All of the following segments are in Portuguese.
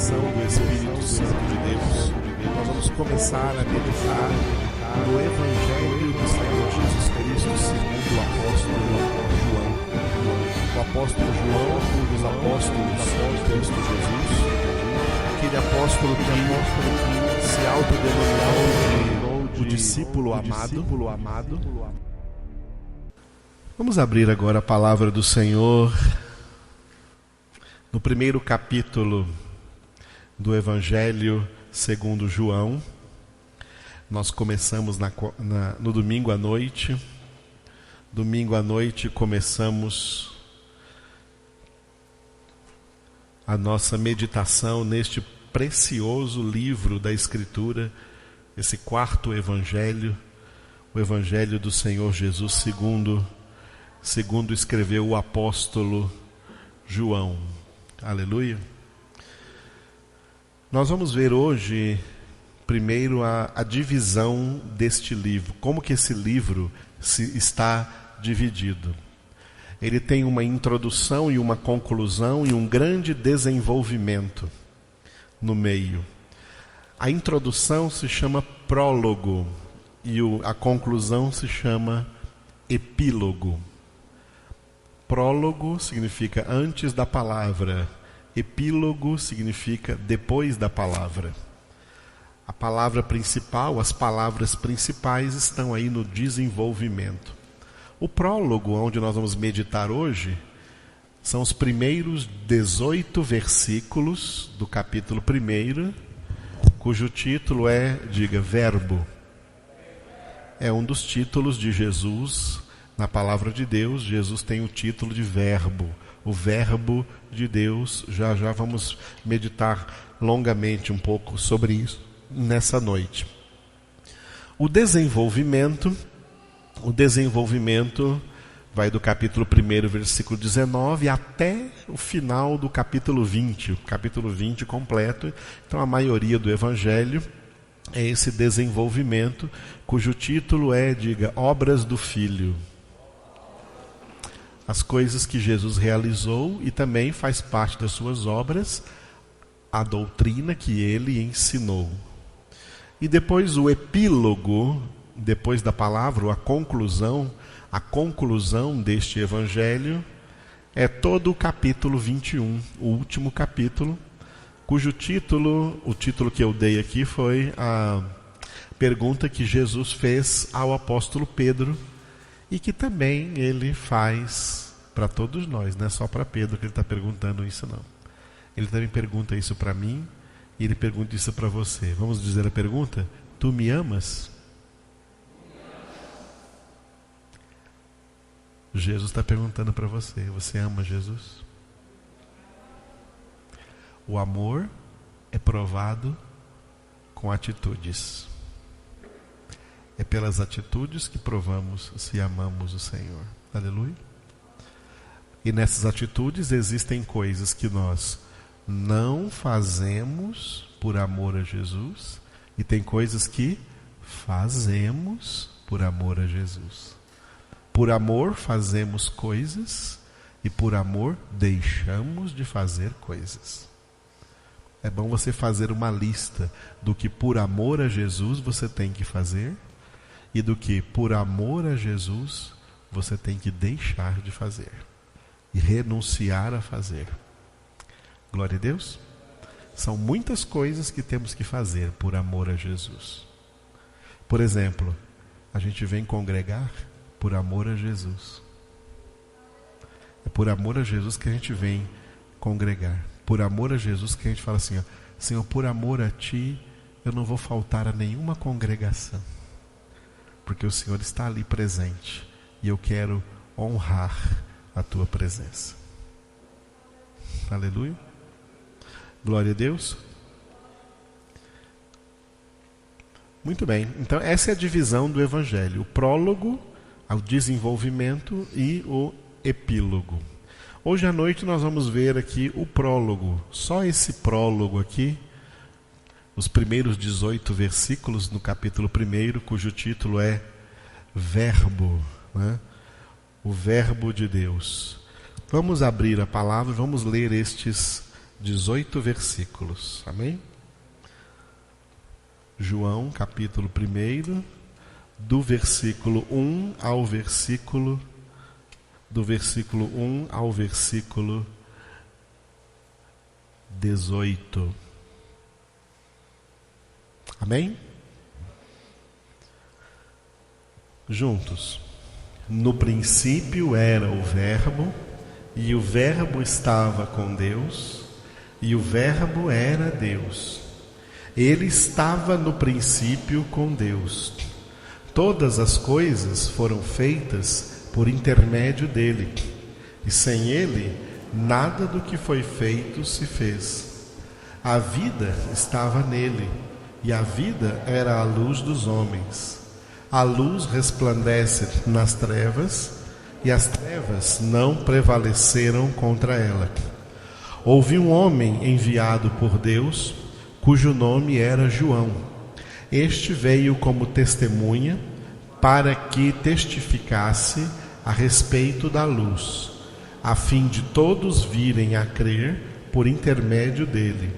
ação do Espírito Santo de Deus. Nós vamos começar a meditar no Evangelho do Senhor Jesus Cristo segundo o apóstolo João. O apóstolo João, um dos apóstolos de Cristo Jesus, aquele apóstolo que se autodenominou de o discípulo amado. Vamos abrir agora a palavra do Senhor no primeiro capítulo do Evangelho segundo João. Nós começamos no domingo à noite. Domingo à noite começamos a nossa meditação neste precioso livro da Escritura, esse quarto Evangelho, o Evangelho do Senhor Jesus segundo escreveu o apóstolo João. Aleluia. Nós vamos ver hoje, primeiro, a divisão deste livro. Como que esse livro está dividido. Ele tem uma introdução e uma conclusão e um grande desenvolvimento no meio. A introdução se chama prólogo e a conclusão se chama epílogo. Prólogo significa antes da palavra, epílogo significa depois da palavra. A palavra principal, as palavras principais estão aí no desenvolvimento. O prólogo, onde nós vamos meditar hoje, são os primeiros 18 versículos do capítulo 1, cujo título diga, Verbo. É um dos títulos de Jesus. Na palavra de Deus, Jesus tem o título de Verbo, o Verbo de Deus. Já vamos meditar longamente um pouco sobre isso nessa noite. O desenvolvimento vai do capítulo 1, versículo 19, até o final do capítulo 20, o capítulo 20 completo. Então a maioria do Evangelho é esse desenvolvimento, cujo título diga, Obras do Filho. As coisas que Jesus realizou e também faz parte das suas obras, a doutrina que ele ensinou. E depois o epílogo, depois da palavra, a conclusão deste evangelho é todo o capítulo 21, o último capítulo, cujo título, o título que eu dei aqui foi a pergunta que Jesus fez ao apóstolo Pedro, e que também ele faz para todos nós, não é só para Pedro que ele está perguntando isso não. Ele também pergunta isso para mim, e ele pergunta isso para você. Vamos dizer a pergunta? Tu me amas? Jesus está perguntando para você, você ama Jesus? O amor é provado com atitudes. É pelas atitudes que provamos se amamos o Senhor. Aleluia. E nessas atitudes existem coisas que nós não fazemos por amor a Jesus, e tem coisas que fazemos por amor a Jesus. Por amor fazemos coisas, e por amor deixamos de fazer coisas. É bom você fazer uma lista do que por amor a Jesus você tem que fazer, e do que por amor a Jesus você tem que deixar de fazer e renunciar a fazer. Glória a Deus. São muitas coisas que temos que fazer por amor a Jesus. Por exemplo, a gente vem congregar por amor a Jesus. É por amor a Jesus que a gente vem congregar. Por amor a Jesus que a gente fala assim, Senhor, por amor a Ti, eu não vou faltar a nenhuma congregação, porque o Senhor está ali presente e eu quero honrar a Tua presença. Aleluia. Glória a Deus. Muito bem, então essa é a divisão do Evangelho. O prólogo, o desenvolvimento e o epílogo. Hoje à noite nós vamos ver aqui o prólogo. Só esse prólogo aqui, os primeiros 18 versículos no capítulo 1, cujo título é Verbo, né? O Verbo de Deus. Vamos abrir a palavra, vamos ler estes 18 versículos. Amém? João, capítulo 1, do versículo 1 ao versículo 18. Amém? Juntos. No princípio era o Verbo, e o Verbo estava com Deus, e o Verbo era Deus. Ele estava no princípio com Deus. Todas as coisas foram feitas por intermédio dele, e sem ele, nada do que foi feito se fez. A vida estava nele, e a vida era a luz dos homens. A luz resplandece nas trevas, e as trevas não prevaleceram contra ela. Houve um homem enviado por Deus, cujo nome era João. Este veio como testemunha, para que testificasse a respeito da luz, a fim de todos virem a crer por intermédio dele.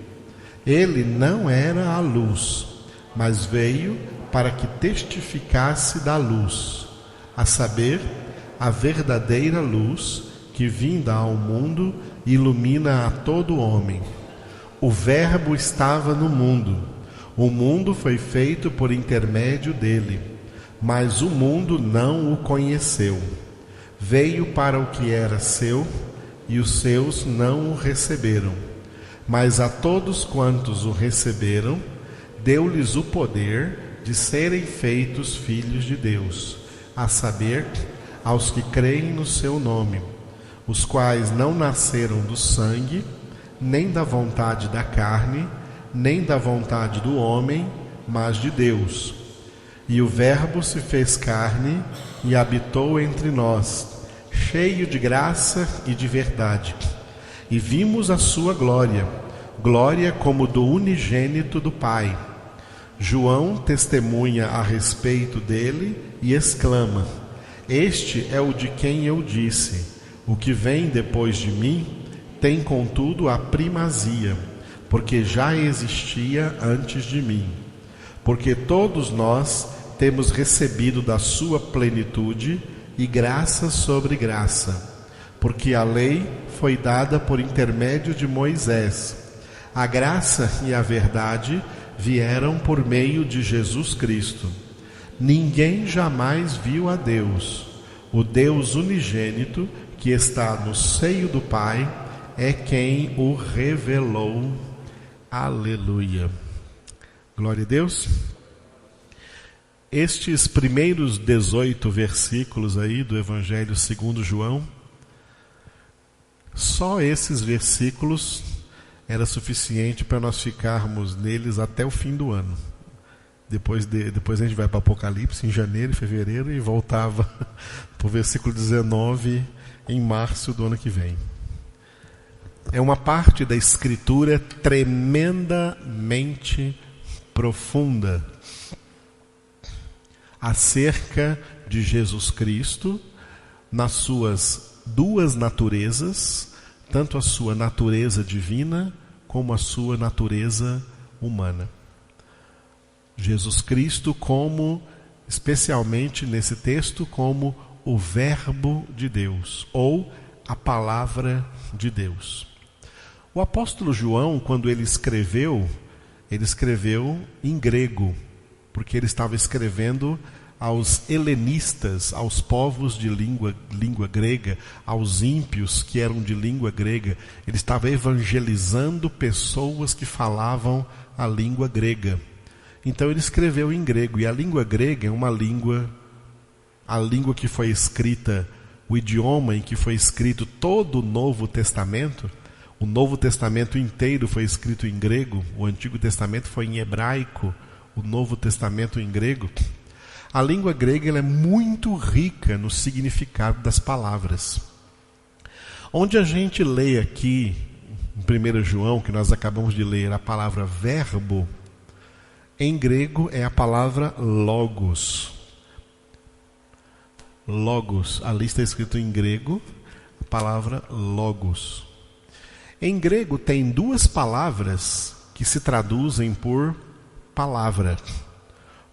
Ele não era a luz, mas veio para que testificasse da luz, a saber, a verdadeira luz que, vinda ao mundo, ilumina a todo homem. O Verbo estava no mundo. O mundo foi feito por intermédio dele, mas o mundo não o conheceu. Veio para o que era seu, e os seus não o receberam. Mas a todos quantos o receberam, deu-lhes o poder de serem feitos filhos de Deus, a saber, aos que creem no seu nome, os quais não nasceram do sangue, nem da vontade da carne, nem da vontade do homem, mas de Deus. E o Verbo se fez carne e habitou entre nós, cheio de graça e de verdade. E vimos a sua glória, glória como do unigênito do Pai. João testemunha a respeito dele e exclama: Este é o de quem eu disse: o que vem depois de mim tem contudo a primazia, porque já existia antes de mim. Porque todos nós temos recebido da sua plenitude e graça sobre graça. Porque a lei foi dada por intermédio de Moisés. A graça e a verdade vieram por meio de Jesus Cristo. Ninguém jamais viu a Deus. O Deus unigênito, que está no seio do Pai, é quem o revelou. Aleluia. Glória a Deus. Estes primeiros 18 versículos aí do Evangelho segundo João, só esses versículos era suficiente para nós ficarmos neles até o fim do ano. Depois a gente vai para Apocalipse em janeiro e fevereiro e voltava para o versículo 19 em março do ano que vem. É uma parte da Escritura tremendamente profunda acerca de Jesus Cristo, nas suas duas naturezas, tanto a sua natureza divina como a sua natureza humana. Jesus Cristo como, especialmente nesse texto, como o Verbo de Deus, ou a Palavra de Deus. O apóstolo João, quando ele escreveu em grego, porque ele estava escrevendo aos helenistas, aos povos de língua grega, aos ímpios que eram de língua grega. Ele estava evangelizando pessoas que falavam a língua grega. Então ele escreveu em grego, e a língua grega é uma língua, a língua que foi escrita, o idioma em que foi escrito todo o Novo Testamento. O Novo Testamento inteiro foi escrito em grego, o Antigo Testamento foi em hebraico, o Novo Testamento em grego. A língua grega ela é muito rica no significado das palavras. Onde a gente lê aqui, em 1 João, que nós acabamos de ler, a palavra verbo, em grego é a palavra logos. Logos, ali está escrito em grego, a palavra logos. Em grego tem duas palavras que se traduzem por palavra.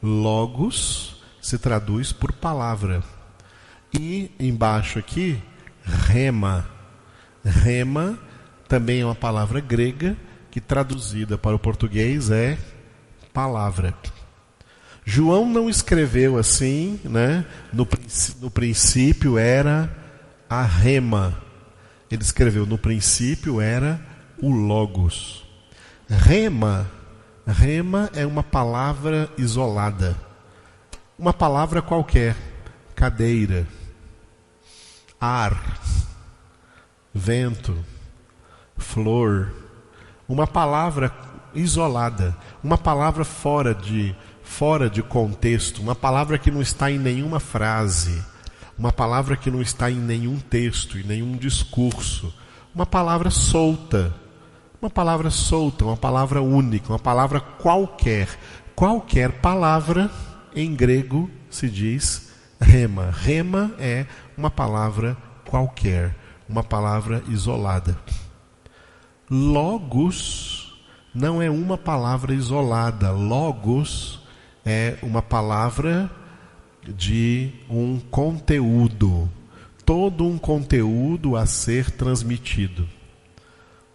Logos se traduz por palavra. E embaixo aqui, rema. Rema também é uma palavra grega que traduzida para o português é palavra. João não escreveu assim, né? No princípio era a rema. Ele escreveu, no princípio era o logos. Rema é uma palavra isolada. Uma palavra qualquer. Cadeira, ar, vento, flor. Uma palavra isolada. Uma palavra fora de contexto. Uma palavra que não está em nenhuma frase. Uma palavra que não está em nenhum texto, em nenhum discurso. Uma palavra solta. Uma palavra solta, uma palavra única, uma palavra qualquer. Qualquer palavra, em grego, se diz rema. Rema é uma palavra qualquer, uma palavra isolada. Logos não é uma palavra isolada. Logos é uma palavra de um conteúdo, todo um conteúdo a ser transmitido.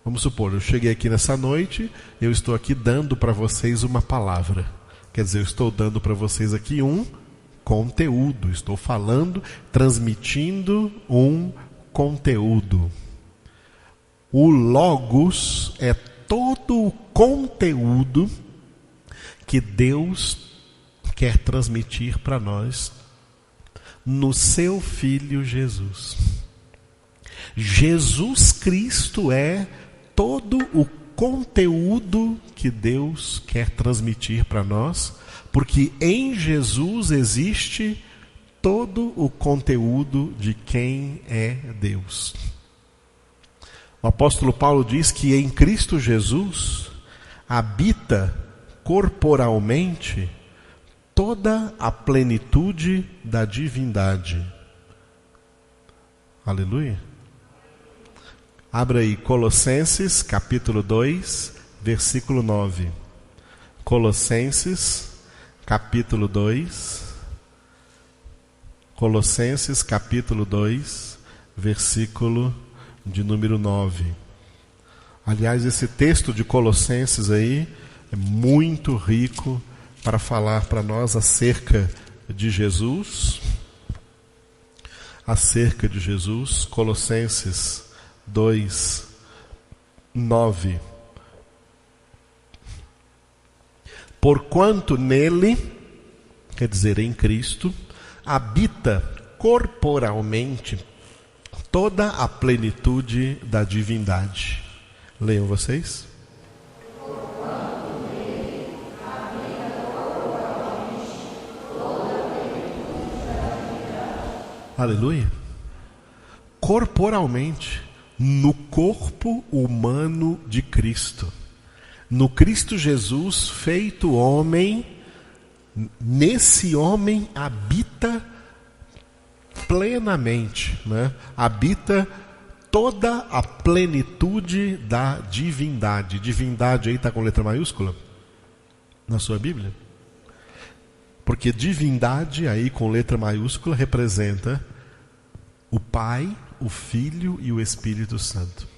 Vamos supor, eu cheguei aqui nessa noite, eu estou aqui dando para vocês uma palavra. Quer dizer, eu estou dando para vocês aqui um conteúdo, estou falando, transmitindo um conteúdo. O logos é todo o conteúdo que Deus quer transmitir para nós no seu Filho Jesus. Jesus Cristo é todo o conteúdo que Deus quer transmitir para nós, porque em Jesus existe todo o conteúdo de quem é Deus. O apóstolo Paulo diz que em Cristo Jesus habita corporalmente toda a plenitude da divindade. Aleluia. Abra aí Colossenses capítulo 2, versículo 9. Colossenses capítulo 2. Colossenses capítulo 2, versículo de número 9. Aliás, esse texto de Colossenses aí é muito rico para falar para nós acerca de Jesus. Acerca de Jesus, Colossenses 2, 9. Porquanto nele, quer dizer, em Cristo, habita corporalmente toda a plenitude da divindade. Leiam vocês. Aleluia. Corporalmente, no corpo humano de Cristo. No Cristo Jesus feito homem, nesse homem habita plenamente, né? Habita toda a plenitude da divindade. Divindade aí está com letra maiúscula na sua Bíblia? Porque divindade aí com letra maiúscula representa o Pai, o Filho e o Espírito Santo.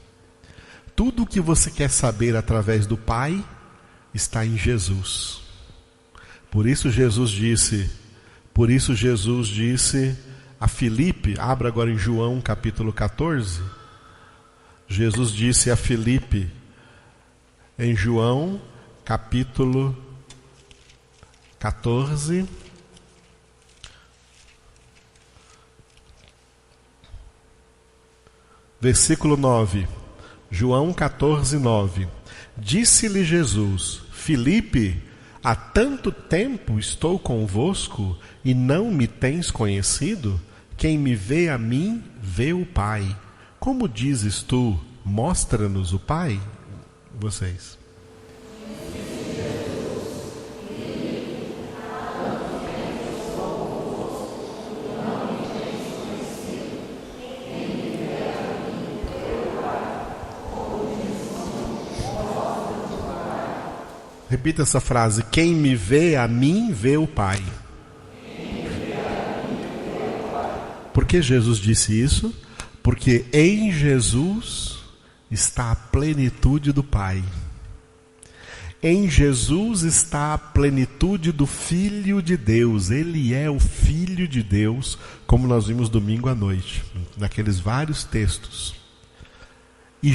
Tudo o que você quer saber através do Pai está em Jesus. Por isso Jesus disse a Filipe, abra agora em João capítulo 14. Jesus disse a Filipe em João capítulo 14, versículo 9. João 14, 9. Disse-lhe Jesus: Filipe, há tanto tempo estou convosco e não me tens conhecido? Quem me vê a mim, vê o Pai. Como dizes tu, mostra-nos o Pai? Vocês. Repita essa frase: quem me vê a mim, vê o Pai. Por que Jesus disse isso? Porque em Jesus está a plenitude do Pai. Em Jesus está a plenitude do Filho de Deus. Ele é o Filho de Deus, como nós vimos domingo à noite, naqueles vários textos. E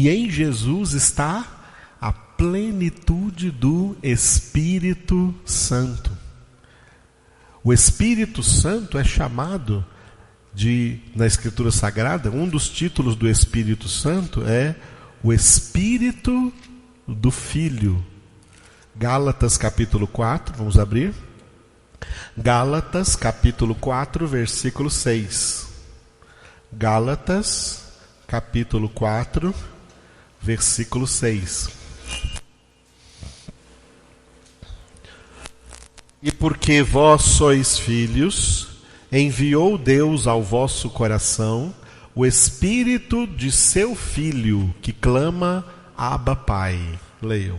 em Jesus está a plenitude do Espírito Santo. O Espírito Santo é chamado na Escritura Sagrada, um dos títulos do Espírito Santo é o Espírito do Filho. Gálatas capítulo 4, vamos abrir. Gálatas capítulo 4, versículo 6. Gálatas capítulo 4, versículo 6. E porque vós sois filhos, enviou Deus ao vosso coração o Espírito de seu Filho, que clama: Abba, Pai. Leiam.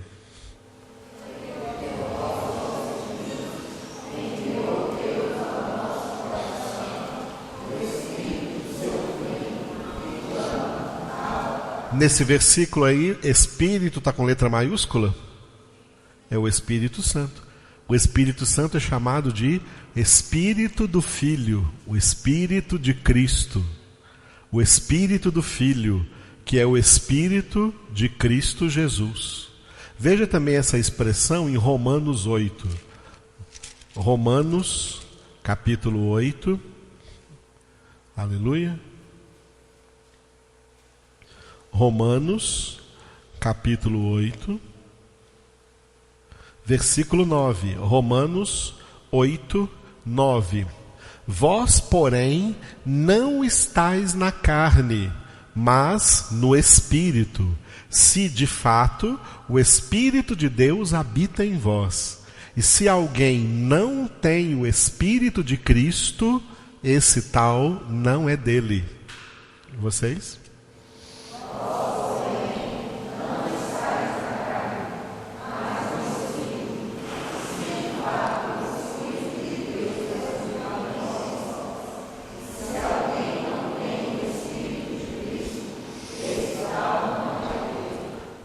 Nesse versículo aí, Espírito está com letra maiúscula? É o Espírito Santo. O Espírito Santo é chamado de Espírito do Filho, o Espírito de Cristo. O Espírito do Filho, que é o Espírito de Cristo Jesus. Veja também essa expressão em Romanos 8. Romanos, capítulo 8. Aleluia. Romanos, capítulo 8, versículo 9. Romanos 8, 9. Vós, porém, não estáis na carne, mas no Espírito, se de fato o Espírito de Deus habita em vós. E se alguém não tem o Espírito de Cristo, esse tal não é dele. Vocês?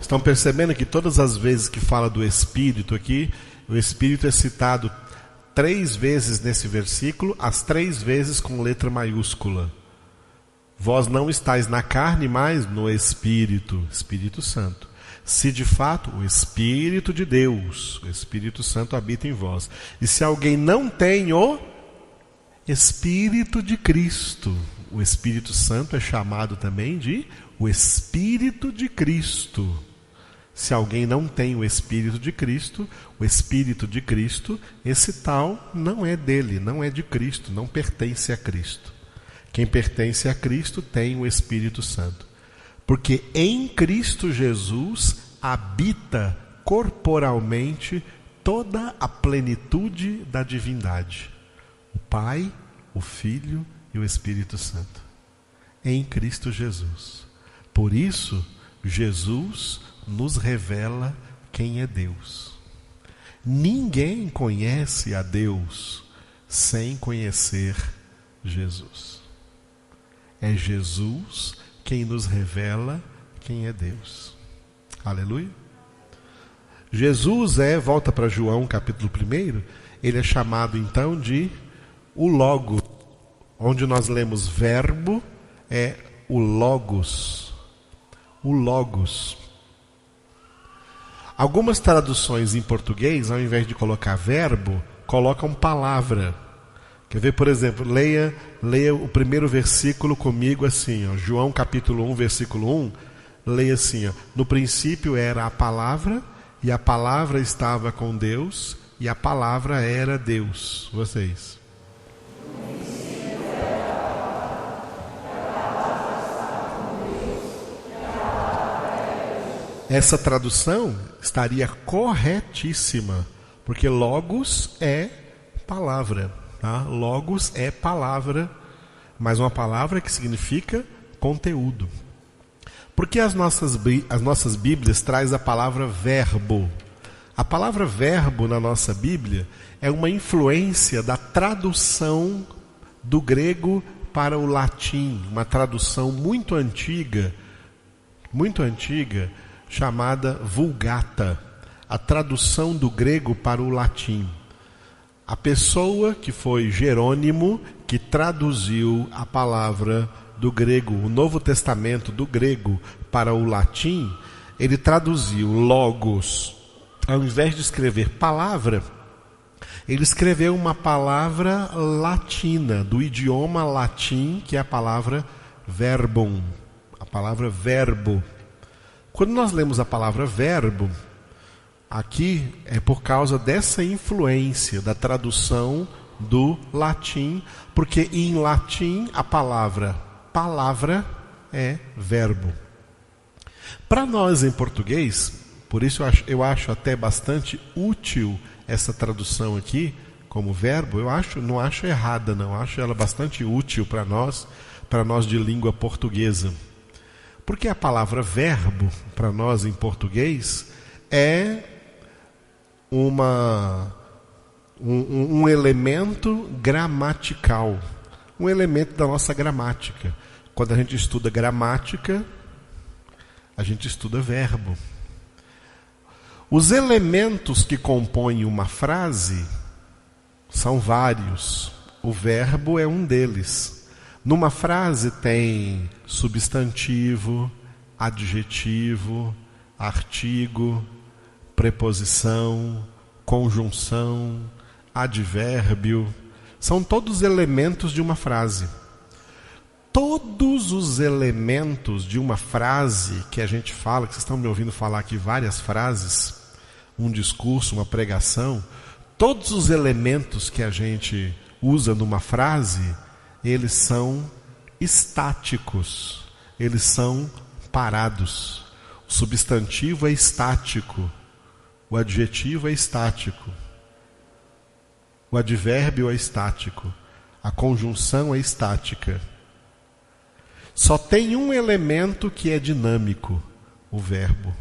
Estão percebendo que todas as vezes que fala do Espírito aqui, o Espírito é citado 3 vezes nesse versículo, as 3 vezes com letra maiúscula. Vós não estáis na carne, mas no Espírito, Espírito Santo. Se de fato o Espírito de Deus, o Espírito Santo habita em vós. E se alguém não tem o Espírito de Cristo, o Espírito Santo é chamado também de o Espírito de Cristo. Se alguém não tem o Espírito de Cristo, esse tal não é dele, não é de Cristo, não pertence a Cristo. Quem pertence a Cristo tem o Espírito Santo. Porque em Cristo Jesus habita corporalmente toda a plenitude da divindade. O Pai, o Filho e o Espírito Santo. Em Cristo Jesus. Por isso, Jesus nos revela quem é Deus. Ninguém conhece a Deus sem conhecer Jesus. É Jesus quem nos revela quem é Deus. Aleluia. Jesus volta para João capítulo 1, ele é chamado então de o Logo, onde nós lemos verbo, é o Logos. O Logos. Algumas traduções em português, ao invés de colocar verbo, colocam palavra. Quer ver, por exemplo, leia o primeiro versículo comigo assim, ó, João capítulo 1, versículo 1, leia assim, ó, no princípio era a palavra, e a palavra estava com Deus, e a palavra era Deus. Vocês? Essa tradução estaria corretíssima, porque logos é palavra, tá? Logos é palavra, mas uma palavra que significa conteúdo. Porque as nossas Bíblias traz a palavra verbo. A palavra verbo na nossa Bíblia é uma influência da tradução do grego para o latim, uma tradução muito antiga, chamada Vulgata, a tradução do grego para o latim. A pessoa que foi Jerônimo, que traduziu a palavra do grego, o Novo Testamento do grego para o latim, ele traduziu logos. Ao invés de escrever palavra, ele escreveu uma palavra latina, do idioma latim, que é a palavra verbum, a palavra verbo. Quando nós lemos a palavra verbo, aqui é por causa dessa influência da tradução do latim, porque em latim a palavra é verbo. Para nós em português, por isso eu acho até bastante útil essa tradução aqui como verbo. Não acho errada, não. Acho ela bastante útil para nós de língua portuguesa. Porque a palavra verbo, para nós em português, é um elemento gramatical, um elemento da nossa gramática. Quando a gente estuda gramática, a gente estuda verbo. Os elementos que compõem uma frase são vários. O verbo é um deles. Numa frase tem substantivo, adjetivo, artigo, preposição, conjunção, advérbio. São todos elementos de uma frase. Todos os elementos de uma frase que a gente fala, que vocês estão me ouvindo falar aqui várias frases, um discurso, uma pregação, todos os elementos que a gente usa numa frase, eles são estáticos, eles são parados. O substantivo é estático, o adjetivo é estático, o advérbio é estático, a conjunção é estática. Só tem um elemento que é dinâmico, o verbo.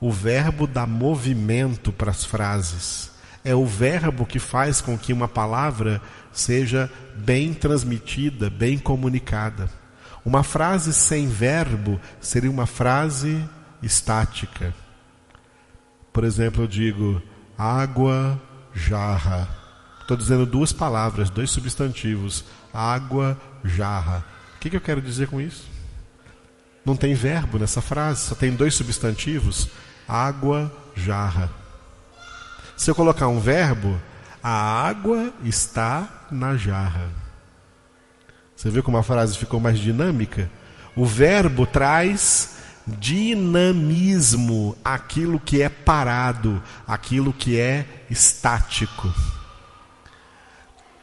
O verbo dá movimento para as frases. É o verbo que faz com que uma palavra seja bem transmitida, bem comunicada. Uma frase sem verbo seria uma frase estática. Por exemplo, eu digo água, jarra. Estou dizendo duas palavras, dois substantivos. Água, jarra. O que eu quero dizer com isso? Não tem verbo nessa frase, só tem dois substantivos. Água, jarra. Se eu colocar um verbo, a água está na jarra. Você viu como a frase ficou mais dinâmica? O verbo traz dinamismo àquilo que é parado, àquilo que é estático.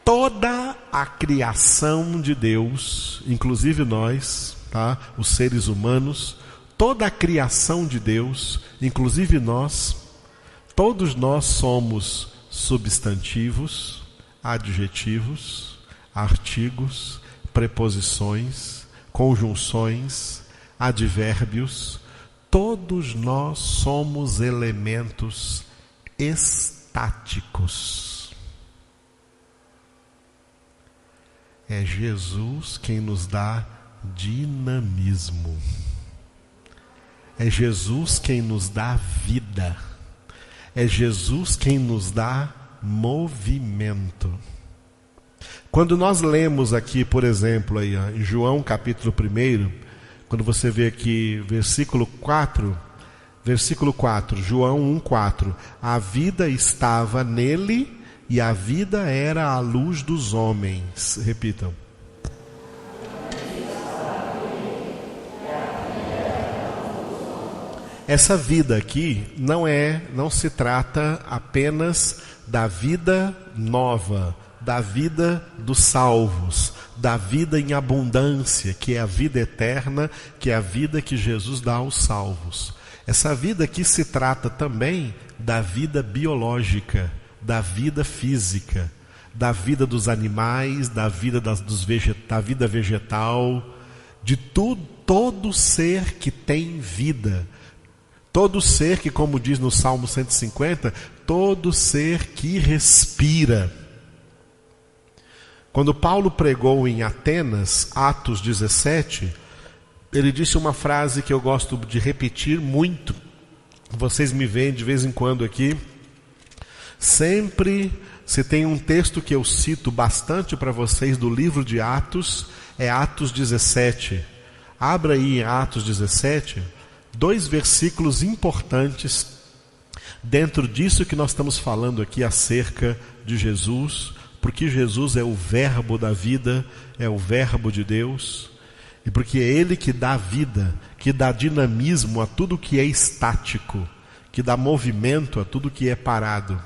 Toda a criação de Deus, inclusive nós, tá? Os seres humanos, toda a criação de Deus, inclusive nós, todos nós somos substantivos, adjetivos, artigos, preposições, conjunções, advérbios. Todos nós somos elementos estáticos. É Jesus quem nos dá dinamismo. É Jesus quem nos dá vida. É Jesus quem nos dá movimento. Quando nós lemos aqui, por exemplo, aí, em João capítulo 1, quando você vê aqui versículo 4, João 1,4, a vida estava nele e a vida era a luz dos homens. Repitam. Essa vida aqui não se trata apenas da vida nova, da vida dos salvos, da vida em abundância, que é a vida eterna, que é a vida que Jesus dá aos salvos. Essa vida aqui se trata também da vida biológica, da vida física, da vida dos animais, da vida da vida vegetal, de todo ser que tem vida. Todo ser que, como diz no Salmo 150, todo ser que respira. Quando Paulo pregou em Atenas, Atos 17, ele disse uma frase que eu gosto de repetir muito. Vocês me veem de vez em quando aqui. Sempre, se tem um texto que eu cito bastante para vocês do livro de Atos, é Atos 17. Abra aí em Atos 17, 2 versículos importantes dentro disso que nós estamos falando aqui acerca de Jesus, porque Jesus é o verbo da vida, é o verbo de Deus, e porque é Ele que dá vida, que dá dinamismo a tudo que é estático, que dá movimento a tudo que é parado.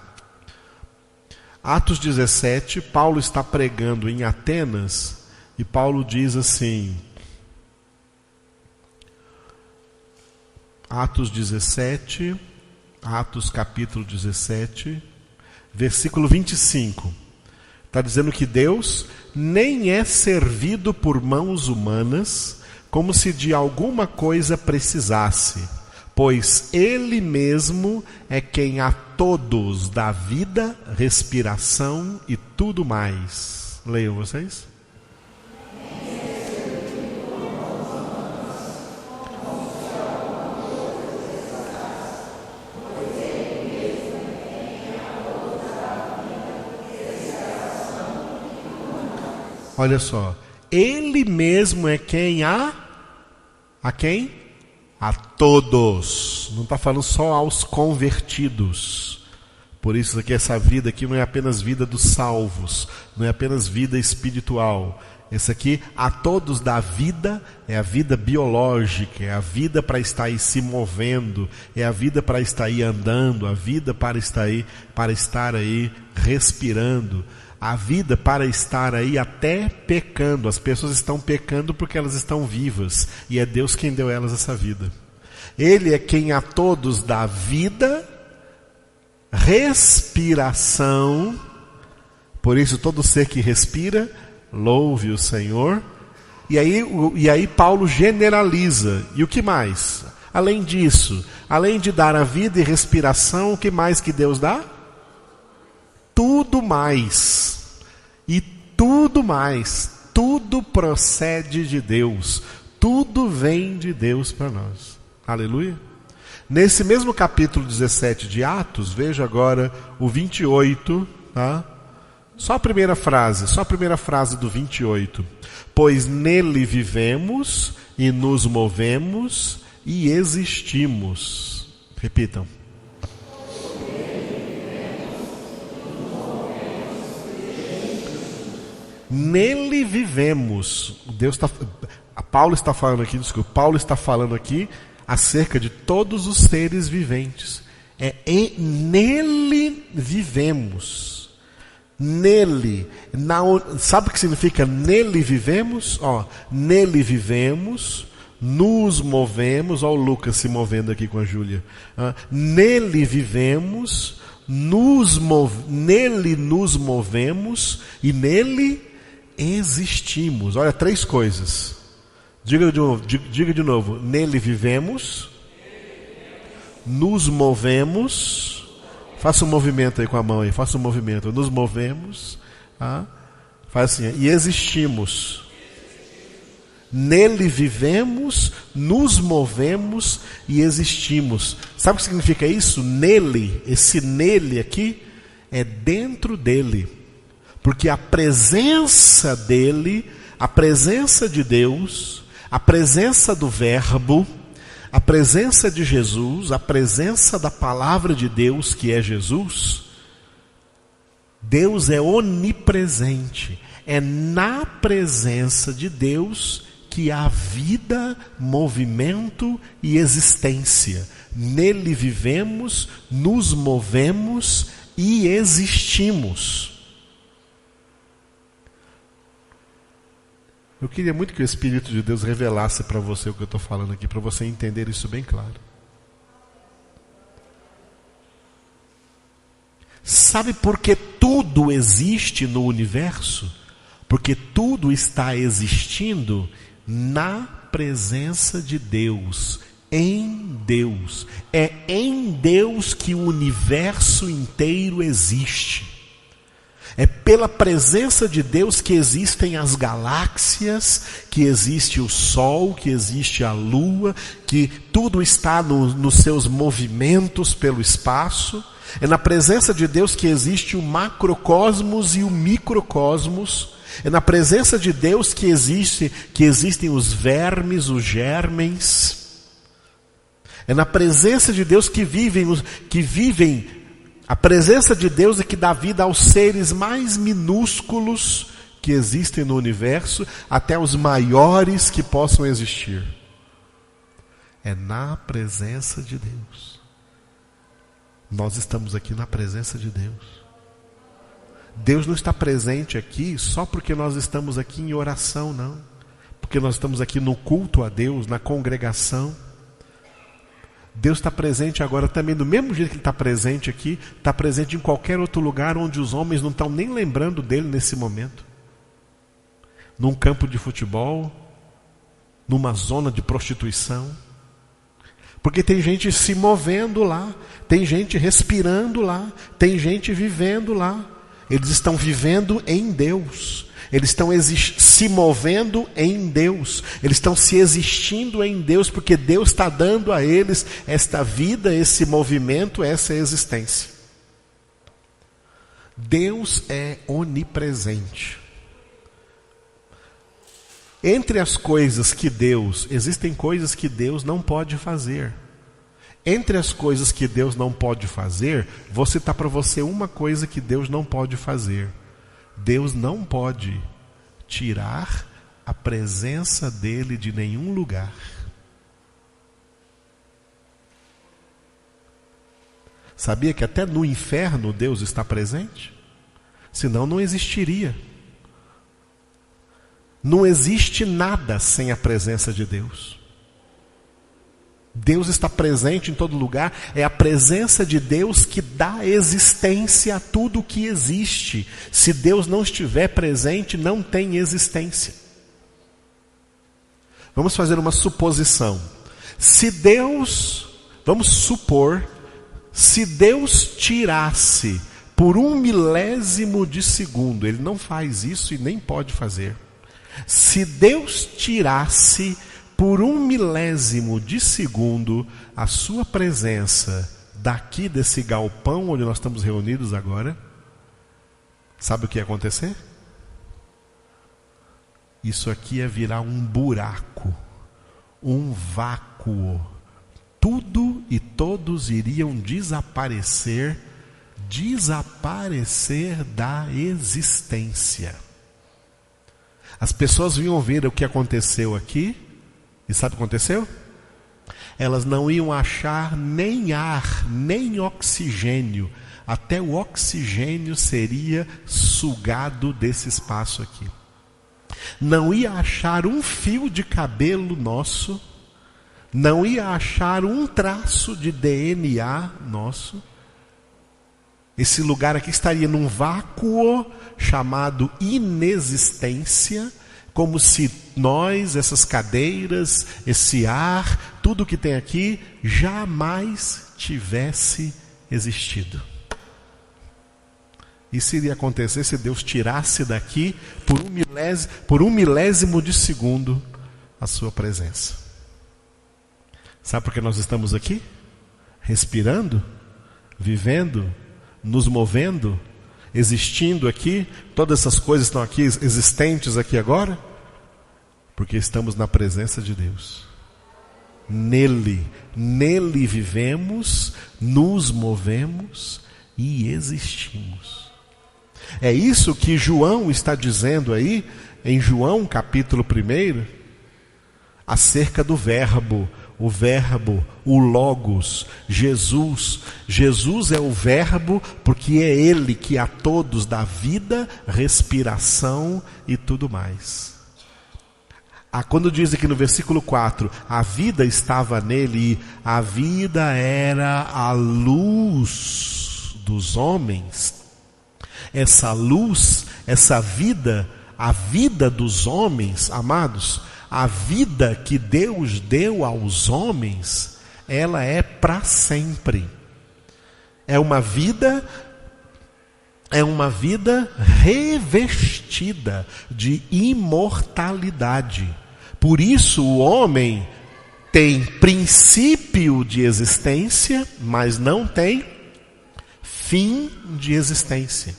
Atos 17, Paulo está pregando em Atenas, e Paulo diz assim, Atos 17, Atos capítulo 17, versículo 25. Está dizendo que Deus nem é servido por mãos humanas, como se de alguma coisa precisasse, pois Ele mesmo é quem a todos dá vida, respiração e tudo mais. Leiam vocês. Olha só, Ele mesmo é quem a quem? A todos. Não está falando só aos convertidos. Por isso aqui, essa vida aqui não é apenas vida dos salvos, não é apenas vida espiritual. Esse aqui, a todos dá vida, é a vida biológica, é a vida para estar aí se movendo, é a vida para estar aí andando, a vida para estar aí respirando. A vida para estar aí até pecando. As pessoas estão pecando porque elas estão vivas. E é Deus quem deu elas essa vida. Ele é quem a todos dá vida, respiração. Por isso todo ser que respira, louve o Senhor. E aí Paulo generaliza. E o que mais? Além disso, além de dar a vida e respiração, o que mais que Deus dá? Tudo mais, e tudo mais, tudo procede de Deus, tudo vem de Deus para nós. Aleluia. Nesse mesmo capítulo 17 de Atos, veja agora o 28, tá? Só a primeira frase do 28. Pois nele vivemos e nos movemos e existimos. Repitam. Nele vivemos. Paulo está falando aqui acerca de todos os seres viventes. Nele vivemos. Nele. Sabe o que significa nele vivemos? Nele vivemos, nos movemos. Olha o Lucas se movendo aqui com a Júlia. Nele vivemos, nele nos movemos e nele existimos. Olha, 3 coisas. Diga de novo. Nele vivemos, nos movemos. Faça um movimento aí com a mão aí. Faça um movimento. Nos movemos. Faz assim. E existimos. Nele vivemos, nos movemos e existimos. Sabe o que significa isso? Nele. Esse nele aqui é dentro dele. Porque a presença dele, a presença de Deus, a presença do Verbo, a presença de Jesus, a presença da palavra de Deus, que é Jesus, Deus é onipresente. É na presença de Deus que há vida, movimento e existência. Nele vivemos, nos movemos e existimos. Eu queria muito que o Espírito de Deus revelasse para você o que eu estou falando aqui, para você entender isso bem claro. Sabe por que tudo existe no universo? Porque tudo está existindo na presença de Deus, em Deus. É em Deus que o universo inteiro existe. É pela presença de Deus que existem as galáxias, que existe o Sol, que existe a Lua, que tudo está nos seus movimentos pelo espaço. É na presença de Deus que existe o macrocosmos e o microcosmos. É na presença de Deus que existem os vermes, os germens. É na presença de Deus que vivem. A presença de Deus é que dá vida aos seres mais minúsculos que existem no universo, até os maiores que possam existir. É na presença de Deus. Nós estamos aqui na presença de Deus. Deus não está presente aqui só porque nós estamos aqui em oração, não. Porque nós estamos aqui no culto a Deus, na congregação. Deus está presente agora também, do mesmo jeito que Ele está presente aqui, está presente em qualquer outro lugar onde os homens não estão nem lembrando dEle nesse momento. Num campo de futebol, numa zona de prostituição. Porque tem gente se movendo lá, tem gente respirando lá, tem gente vivendo lá. Eles estão vivendo em Deus. Eles estão se movendo em Deus. Eles estão se existindo em Deus, porque Deus está dando a eles esta vida, esse movimento, essa existência. Deus é onipresente. Entre as coisas que existem coisas que Deus não pode fazer. Entre as coisas que Deus não pode fazer, vou citar para você uma coisa que Deus não pode fazer. Deus não pode tirar a presença dele de nenhum lugar. Sabia que até no inferno Deus está presente? Senão não existiria. Não existe nada sem a presença de Deus. Deus está presente em todo lugar. É a presença de Deus que dá existência a tudo que existe. Se Deus não estiver presente, não tem existência. Vamos fazer uma suposição. Vamos supor, se Deus tirasse por 1/1000 de segundo, Ele não faz isso e nem pode fazer. Se Deus tirasse por 1/1000 de segundo a sua presença daqui desse galpão onde nós estamos reunidos agora, sabe o que ia acontecer? Isso aqui ia virar um buraco, um vácuo. Tudo e todos iriam desaparecer da existência. As pessoas iam ver o que aconteceu aqui. E sabe o que aconteceu? Elas não iam achar nem ar, nem oxigênio. Até o oxigênio seria sugado desse espaço aqui. Não ia achar um fio de cabelo nosso. Não ia achar um traço de DNA nosso. Esse lugar aqui estaria num vácuo chamado inexistência. Como se nós, essas cadeiras, esse ar, tudo que tem aqui, jamais tivesse existido. Isso iria acontecer se Deus tirasse daqui, por um milésimo de segundo, a sua presença. Sabe por que nós estamos aqui? Respirando, vivendo, nos movendo, existindo aqui, todas essas coisas estão aqui, existentes aqui agora, porque estamos na presença de Deus. Nele vivemos, nos movemos e existimos. É isso que João está dizendo aí, em João capítulo 1, acerca do verbo, o Logos, Jesus. Jesus é o verbo, porque é Ele que a todos dá vida, respiração e tudo mais. Quando diz aqui no versículo 4, a vida estava nele, e a vida era a luz dos homens. Essa luz, essa vida, A vida dos homens, amados, a vida que Deus deu aos homens, ela é para sempre. É uma vida revestida de imortalidade. Por isso o homem tem princípio de existência, mas não tem fim de existência.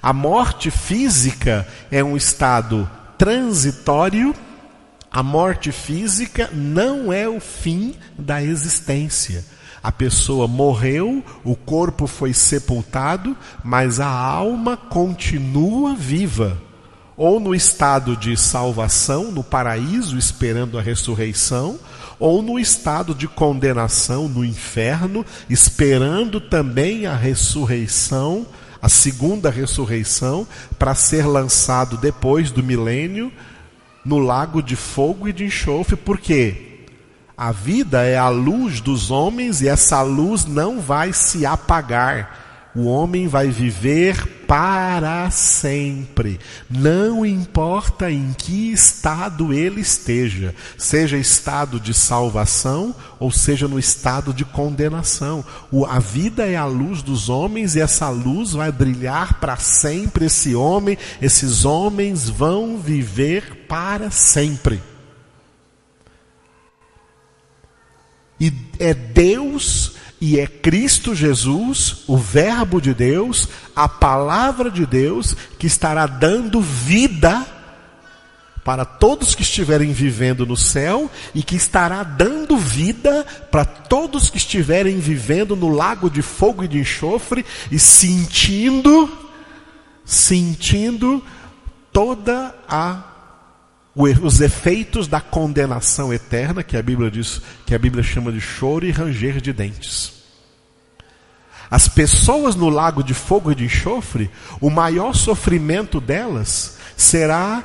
A morte física é um estado transitório. A morte física não é o fim da existência. A pessoa morreu, o corpo foi sepultado, mas a alma continua viva. Ou no estado de salvação, no paraíso, esperando a ressurreição, ou no estado de condenação, no inferno, esperando também a ressurreição, a segunda ressurreição, para ser lançado depois do milênio, no lago de fogo e de enxofre. Por quê? A vida é a luz dos homens e essa luz não vai se apagar. O homem vai viver para sempre. Não importa em que estado ele esteja, seja estado de salvação ou seja no estado de condenação. A vida é a luz dos homens e essa luz vai brilhar para sempre. Esses homens vão viver para sempre. E é Deus e é Cristo Jesus, o Verbo de Deus, a Palavra de Deus, que estará dando vida para todos que estiverem vivendo no céu e que estará dando vida para todos que estiverem vivendo no lago de fogo e de enxofre e sentindo toda os efeitos da condenação eterna, que a Bíblia diz, que a Bíblia chama de choro e ranger de dentes. As pessoas no lago de fogo e de enxofre, o maior sofrimento delas será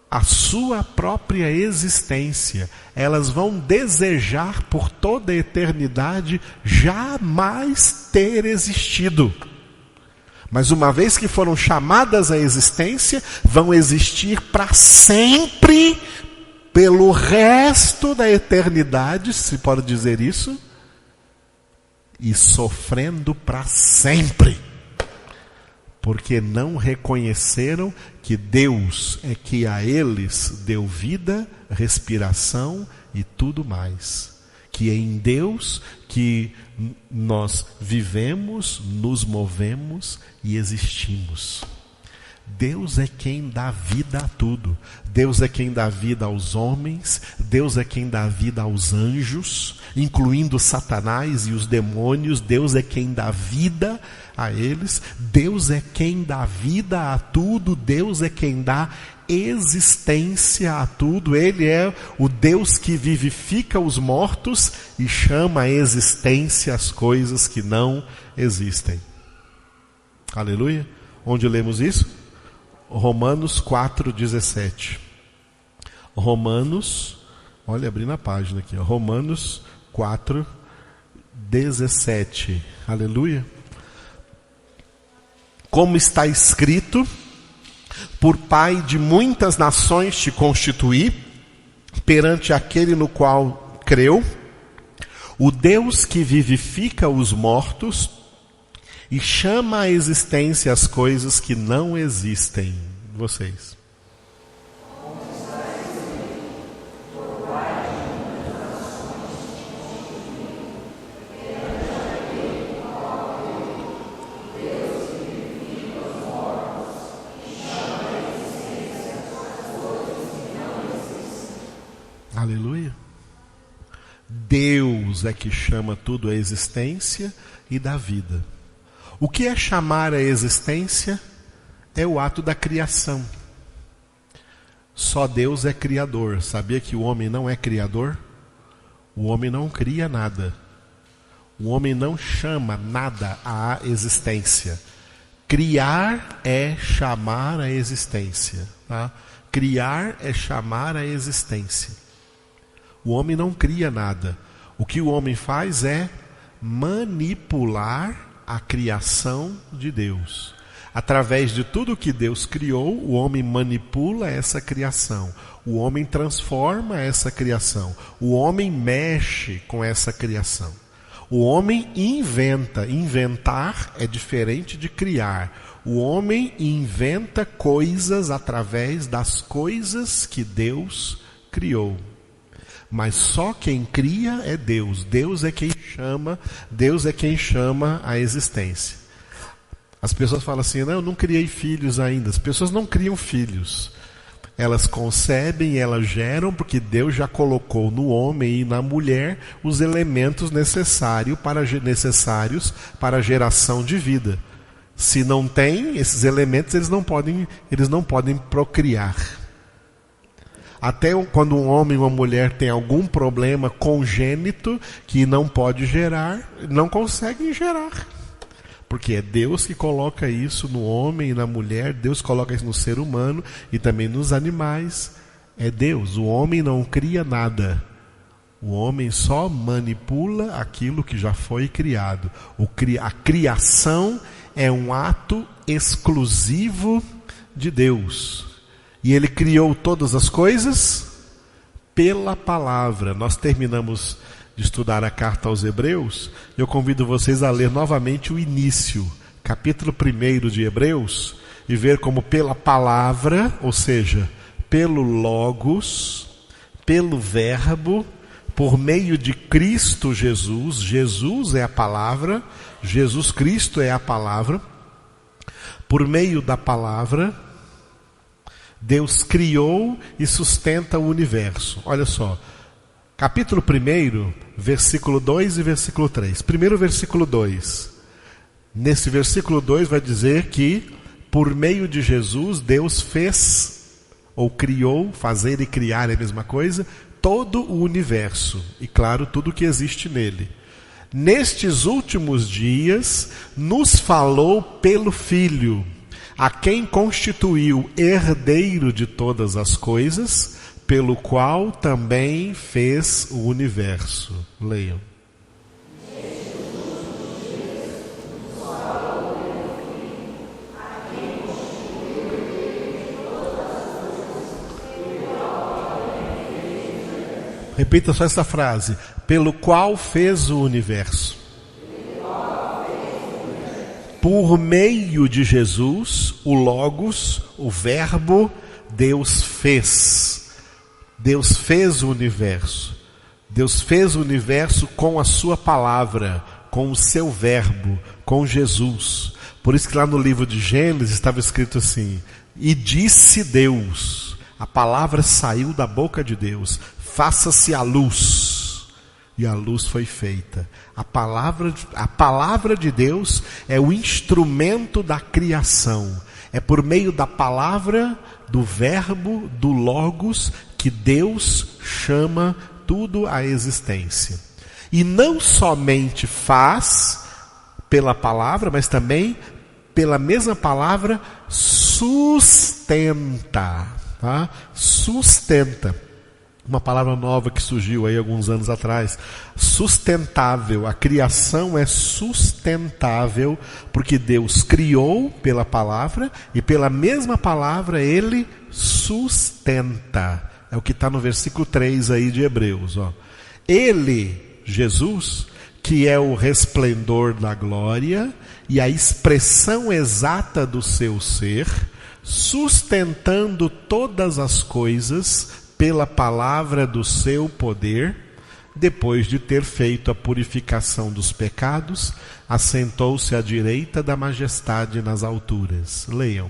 a sua própria existência. Elas vão desejar por toda a eternidade jamais ter existido. Mas uma vez que foram chamadas à existência, vão existir para sempre, pelo resto da eternidade, se pode dizer isso, e sofrendo para sempre, porque não reconheceram que Deus é que a eles deu vida, respiração e tudo mais. Que é em Deus que nós vivemos, nos movemos e existimos. Deus é quem dá vida a tudo. Deus é quem dá vida aos homens. Deus é quem dá vida aos anjos, incluindo Satanás e os demônios. Deus é quem dá vida a eles. Deus é quem dá vida a tudo. Deus é quem dá existência a tudo. Ele é o Deus que vivifica os mortos e chama a existência as coisas que não existem. Aleluia. Onde lemos isso? Romanos 4,17. Romanos, olha, abrindo a página aqui, ó. Romanos 4,17. Aleluia. Como está escrito: por pai de muitas nações te constituí, perante aquele no qual creu, o Deus que vivifica os mortos e chama à existência as coisas que não existem. Vocês. Aleluia. Deus é que chama tudo à existência e dá vida. O que é chamar a existência? É o ato da criação. Só Deus é criador. Sabia que o homem não é criador? O homem não cria nada. O homem não chama nada à existência. Criar é chamar a existência. Tá? Criar é chamar a existência. O homem não cria nada. O que o homem faz é manipular a criação de Deus. Através de tudo que Deus criou, o homem manipula essa criação. O homem transforma essa criação. O homem mexe com essa criação. O homem inventa. Inventar é diferente de criar. O homem inventa coisas através das coisas que Deus criou. Mas só quem cria é Deus. Deus é quem chama a existência. As pessoas falam assim, não, eu não criei filhos ainda. As pessoas não criam filhos. Elas concebem, elas geram, porque Deus já colocou no homem e na mulher os elementos necessários para a geração de vida. Se não tem esses elementos, eles não podem procriar. Até quando um homem ou uma mulher tem algum problema congênito que não pode gerar, não conseguem gerar. Porque é Deus que coloca isso no homem e na mulher, Deus coloca isso no ser humano e também nos animais. É Deus, o homem não cria nada. O homem só manipula aquilo que já foi criado. A criação é um ato exclusivo de Deus. E Ele criou todas as coisas pela palavra. Nós terminamos de estudar a carta aos Hebreus. Eu convido vocês a ler novamente o início, capítulo 1 de Hebreus, e ver como pela palavra, ou seja, pelo Logos, pelo Verbo, por meio de Cristo Jesus. Jesus é a palavra, Jesus Cristo é a palavra. Por meio da palavra, Deus criou e sustenta o universo. Olha só, capítulo 1, versículo 2 e versículo 3. Primeiro versículo 2. Nesse versículo 2 vai dizer que, por meio de Jesus, Deus fez, ou criou, fazer e criar é a mesma coisa, todo o universo. E claro, tudo que existe nele. Nestes últimos dias, nos falou pelo Filho, a quem constituiu herdeiro de todas as coisas, pelo qual também fez o universo. Leiam. Repita só essa frase. Pelo qual fez o universo. Por meio de Jesus, o Logos, o Verbo, Deus fez. Deus fez o universo. Deus fez o universo com a sua palavra, com o seu verbo, com Jesus. Por isso que lá no livro de Gênesis estava escrito assim: e disse Deus, a palavra saiu da boca de Deus, faça-se a luz. E a luz foi feita. A palavra de Deus é o instrumento da criação. É por meio da palavra, do verbo, do Logos, que Deus chama tudo à existência. E não somente faz pela palavra, mas também pela mesma palavra sustenta. Tá? Sustenta. Uma palavra nova que surgiu aí alguns anos atrás. Sustentável. A criação é sustentável porque Deus criou pela palavra e pela mesma palavra Ele sustenta. É o que está no versículo 3 aí de Hebreus. Ó. Ele, Jesus, que é o resplendor da glória e a expressão exata do seu ser, sustentando todas as coisas pela palavra do seu poder, depois de ter feito a purificação dos pecados, assentou-se à direita da majestade nas alturas. Leiam.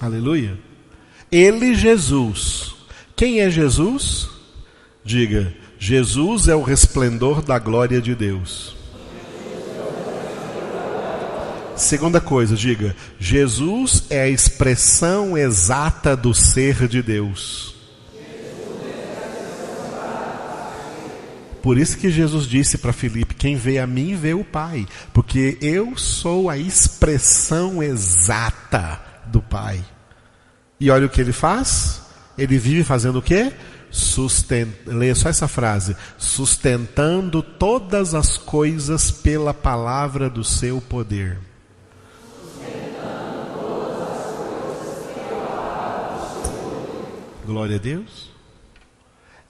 Aleluia. Ele, Jesus. Quem é Jesus? Diga, Jesus é o resplendor da glória de Deus. Segunda coisa, diga, Jesus é a expressão exata do ser de Deus. Por isso que Jesus disse para Filipe: quem vê a mim vê o Pai, porque eu sou a expressão exata do Pai. E olha o que ele faz. Ele vive fazendo o quê? Leia só essa frase: sustentando todas as coisas pela palavra do seu poder. Glória a Deus.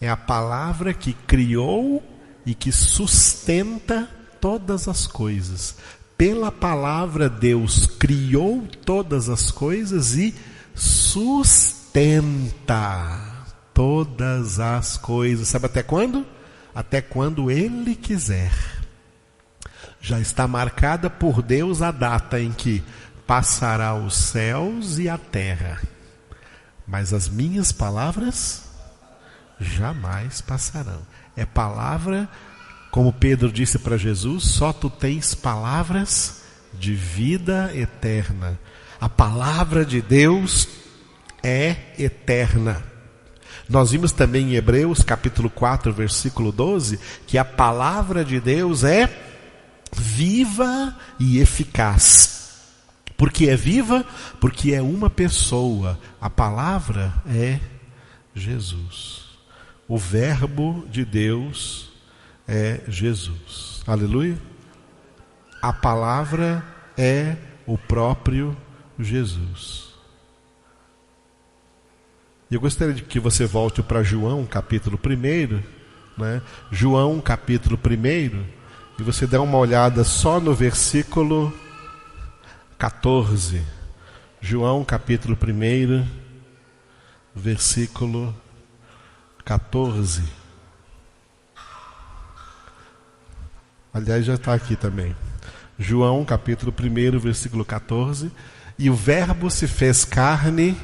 É a palavra que criou e que sustenta todas as coisas. Pela palavra Deus criou todas as coisas e sustenta todas as coisas. Sabe até quando? Até quando Ele quiser. Já está marcada por Deus a data em que passará os céus e a terra. Mas as minhas palavras jamais passarão. É palavra, como Pedro disse para Jesus: só tu tens palavras de vida eterna. A palavra de Deus é eterna. Nós vimos também em Hebreus capítulo 4, versículo 12, que a palavra de Deus é viva e eficaz. Por que é viva? Porque é uma pessoa. A palavra é Jesus. O verbo de Deus é Jesus. Aleluia. A palavra é o próprio Jesus. Eu gostaria de que você volte para João capítulo 1, né? João capítulo 1, e você dê uma olhada só no versículo 14. João capítulo 1, versículo 14. Aliás, já está aqui também. João capítulo 1, versículo 14. E o verbo se fez carne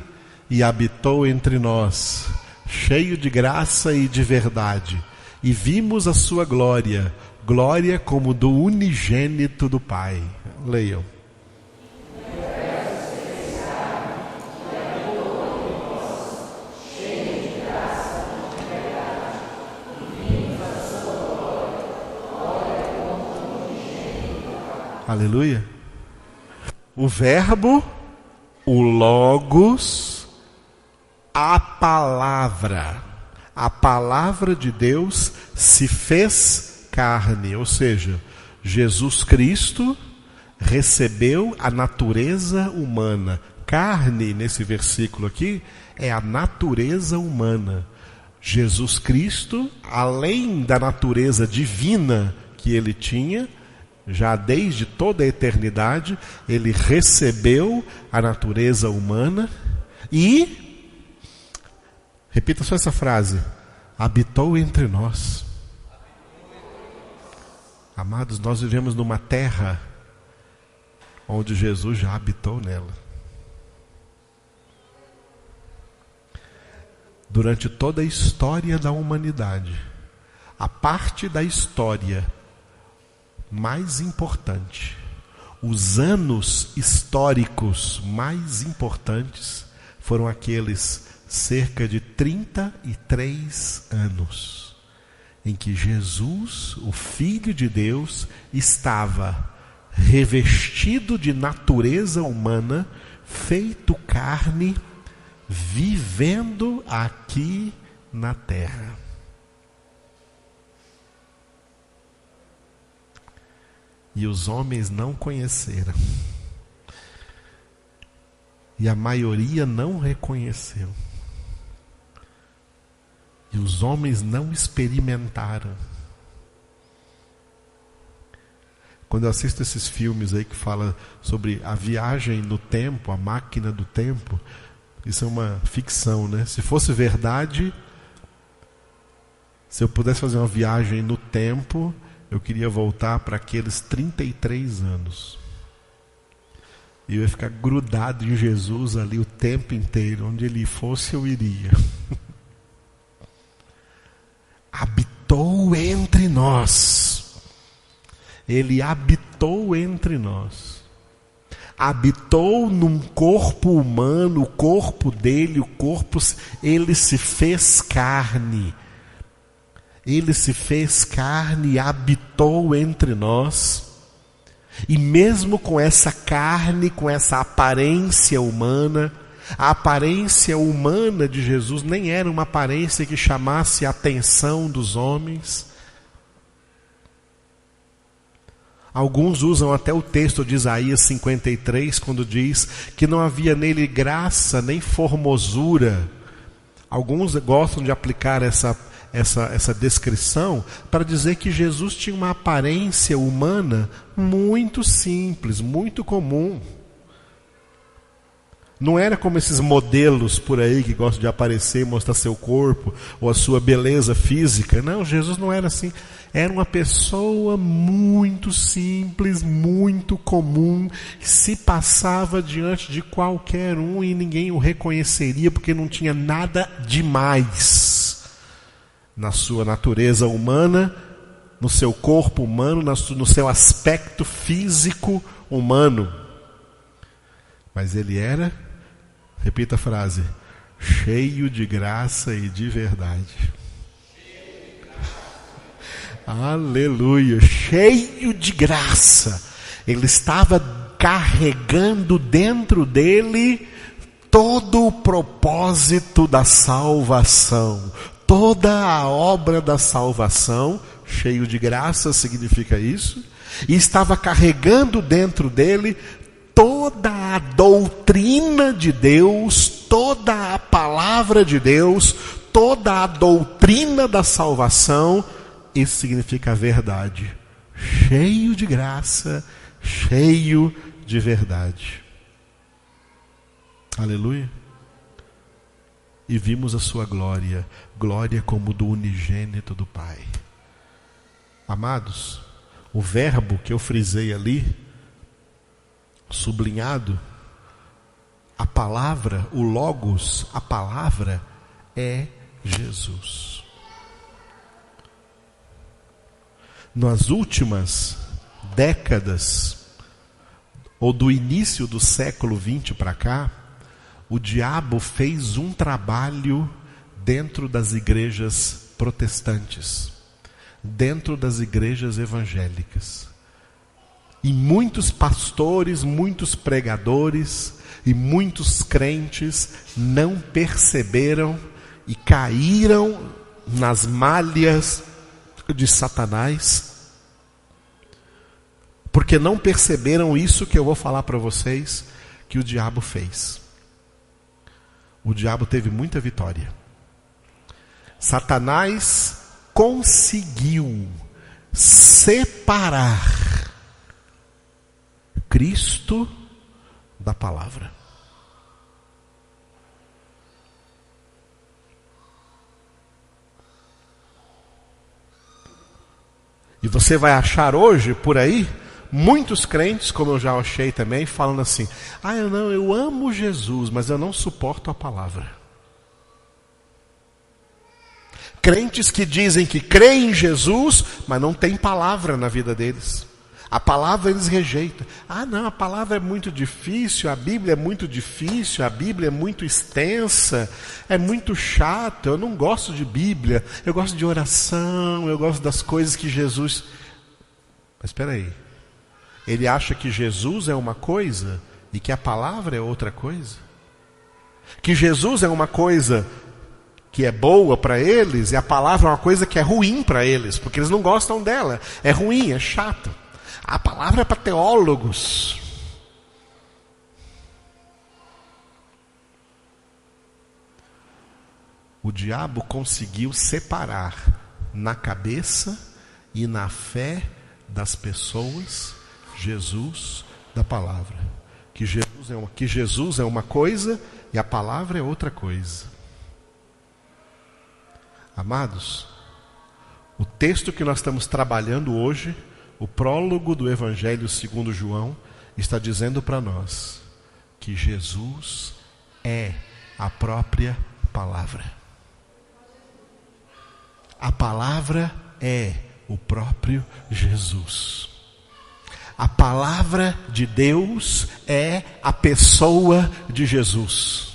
e habitou entre nós, cheio de graça e de verdade. E vimos a sua glória, glória como do unigênito do Pai. Leiam. Aleluia. O verbo, o logos, a palavra de Deus se fez carne, ou seja, Jesus Cristo recebeu a natureza humana. Carne, nesse versículo aqui, é a natureza humana. Jesus Cristo, além da natureza divina que ele tinha, já desde toda a eternidade, ele recebeu a natureza humana e, repita só essa frase, habitou entre nós. Amados, nós vivemos numa terra onde Jesus já habitou nela. Durante toda a história da humanidade, a parte da história mais importante, os anos históricos mais importantes foram aqueles cerca de 33 anos em que Jesus, o Filho de Deus, estava revestido de natureza humana, feito carne, vivendo aqui na terra. E os homens não conheceram. E a maioria não reconheceu. E os homens não experimentaram. Quando eu assisto esses filmes aí que falam sobre a viagem no tempo, a máquina do tempo, isso é uma ficção, né? Se fosse verdade, se eu pudesse fazer uma viagem no tempo, eu queria voltar para aqueles 33 anos. E eu ia ficar grudado em Jesus ali o tempo inteiro. Onde ele fosse, eu iria. Habitou entre nós. Ele habitou entre nós. Habitou num corpo humano, o corpo dele, ele se fez carne. Ele se fez carne e habitou entre nós. E mesmo com essa carne, com essa aparência humana, a aparência humana de Jesus nem era uma aparência que chamasse a atenção dos homens. Alguns usam até o texto de Isaías 53, quando diz que não havia nele graça nem formosura. Alguns gostam de aplicar essa descrição para dizer que Jesus tinha uma aparência humana muito simples, muito comum. Não era como esses modelos por aí que gostam de aparecer e mostrar seu corpo ou a sua beleza física. Não, Jesus não era assim. Era uma pessoa muito simples, muito comum, que se passava diante de qualquer um e ninguém o reconheceria porque não tinha nada demais na sua natureza humana, no seu corpo humano, no seu aspecto físico humano. Mas ele era, repita a frase, cheio de graça e de verdade. Aleluia, cheio de graça. Ele estava carregando dentro dele todo o propósito da salvação, toda a obra da salvação. Cheio de graça significa isso. E estava carregando dentro dele toda a doutrina de Deus, toda a palavra de Deus, toda a doutrina da salvação. Isso significa a verdade. Cheio de graça, cheio de verdade. Aleluia. E vimos a sua glória, glória como do unigênito do Pai. Amados, o verbo que eu frisei ali, sublinhado, a palavra, o logos, a palavra é Jesus. Nas últimas décadas, ou do início do século XX para cá, o diabo fez um trabalho dentro das igrejas protestantes, dentro das igrejas evangélicas. E muitos pastores, muitos pregadores e muitos crentes não perceberam e caíram nas malhas de Satanás, porque não perceberam isso que eu vou falar para vocês que o diabo fez. O diabo teve muita vitória. Satanás conseguiu separar Cristo da palavra. E você vai achar hoje, por aí, muitos crentes, como eu já achei também, falando assim, eu amo Jesus, mas eu não suporto a palavra. Crentes que dizem que creem em Jesus, mas não tem palavra na vida deles. A palavra eles rejeitam. A palavra é muito difícil, a Bíblia é muito difícil, a Bíblia é muito extensa, é muito chato, eu não gosto de Bíblia, eu gosto de oração, eu gosto das coisas que Jesus... Mas espera aí, ele acha que Jesus é uma coisa e que a palavra é outra coisa? Que Jesus é uma coisa que é boa para eles e a palavra é uma coisa que é ruim para eles, porque eles não gostam dela, é ruim, é chato. A palavra é para teólogos. O diabo conseguiu separar na cabeça e na fé das pessoas Jesus da palavra. Que Jesus é uma coisa e a palavra é outra coisa. Amados, o texto que nós estamos trabalhando hoje, o prólogo do Evangelho segundo João, está dizendo para nós que Jesus é a própria palavra. A palavra é o próprio Jesus. A palavra de Deus é a pessoa de Jesus.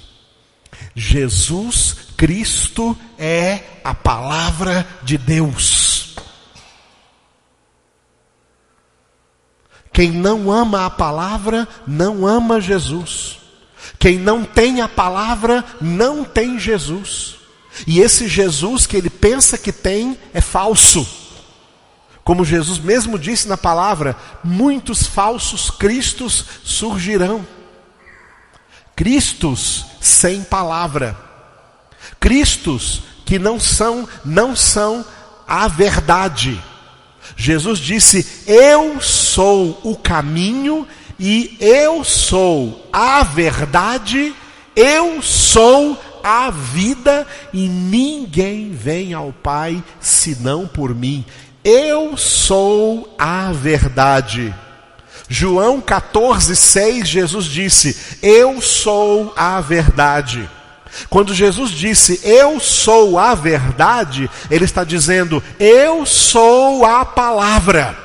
Jesus Cristo é a palavra de Deus. Quem não ama a palavra, não ama Jesus. Quem não tem a palavra, não tem Jesus. E esse Jesus que ele pensa que tem, é falso. Como Jesus mesmo disse na palavra, muitos falsos cristos surgirão. Cristos sem palavra. Cristos que não são a verdade. Jesus disse: eu sou o caminho e eu sou a verdade, eu sou a vida e ninguém vem ao Pai senão por mim. Eu sou a verdade. João 14:6, Jesus disse: eu sou a verdade. Quando Jesus disse, eu sou a verdade, ele está dizendo, eu sou a palavra.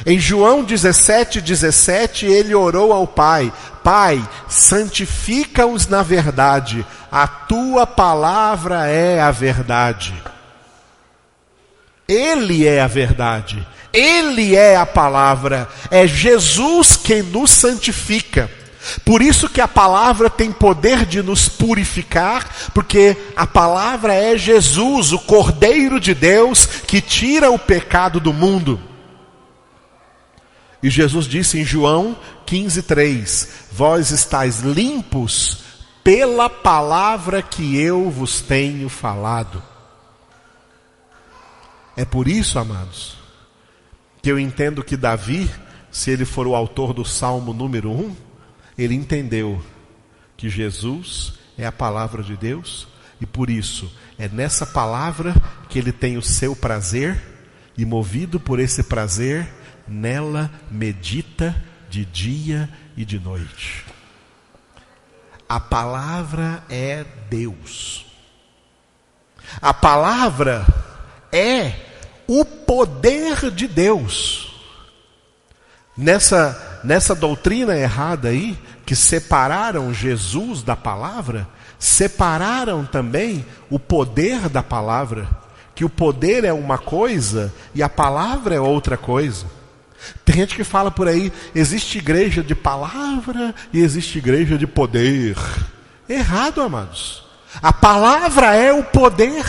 Em João 17:17, ele orou ao Pai: Pai, santifica-os na verdade, a tua palavra é a verdade. Ele é a verdade, ele é a palavra, é Jesus quem nos santifica. Por isso que a palavra tem poder de nos purificar, porque a palavra é Jesus, o Cordeiro de Deus, que tira o pecado do mundo. E Jesus disse em João 15:3, vós estáis limpos pela palavra que eu vos tenho falado. É por isso, amados, que eu entendo que Davi, se ele for o autor do Salmo número 1, ele entendeu que Jesus é a palavra de Deus, e por isso é nessa palavra que ele tem o seu prazer, e movido por esse prazer, nela medita de dia e de noite. A palavra é Deus. A palavra é o poder de Deus. Nessa doutrina errada aí, que separaram Jesus da palavra, separaram também o poder da palavra, que o poder é uma coisa e a palavra é outra coisa. Tem gente que fala por aí, existe igreja de palavra e existe igreja de poder. Errado, amados. A palavra é o poder.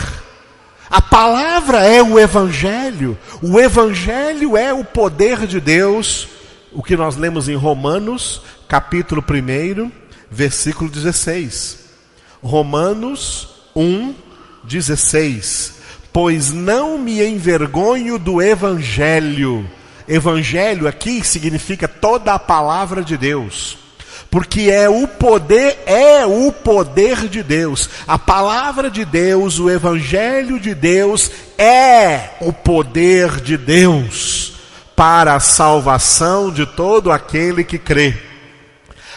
A palavra é o Evangelho. O Evangelho é o poder de Deus. O que nós lemos em Romanos, capítulo 1, versículo 16. Romanos 1:16. Pois não me envergonho do Evangelho. Evangelho aqui significa toda a palavra de Deus. Porque é o poder de Deus. A palavra de Deus, o Evangelho de Deus é o poder de Deus para a salvação de todo aquele que crê.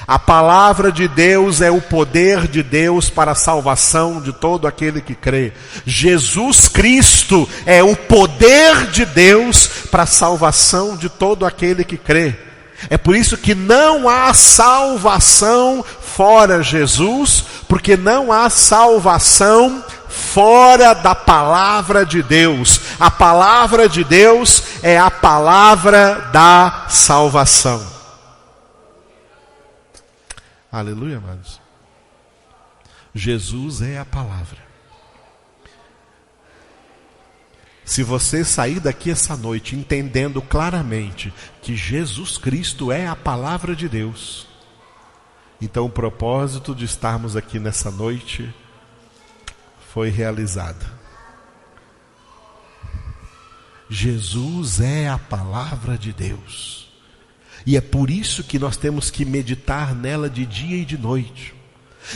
A palavra de Deus é o poder de Deus para a salvação de todo aquele que crê. Jesus Cristo é o poder de Deus para a salvação de todo aquele que crê. É por isso que não há salvação fora Jesus, porque não há salvação fora da palavra de Deus. A palavra de Deus é a palavra da salvação. Aleluia, amados. Jesus é a palavra. Se você sair daqui essa noite entendendo claramente que Jesus Cristo é a palavra de Deus, então o propósito de estarmos aqui nessa noite foi realizado. Jesus é a palavra de Deus. E é por isso que nós temos que meditar nela de dia e de noite.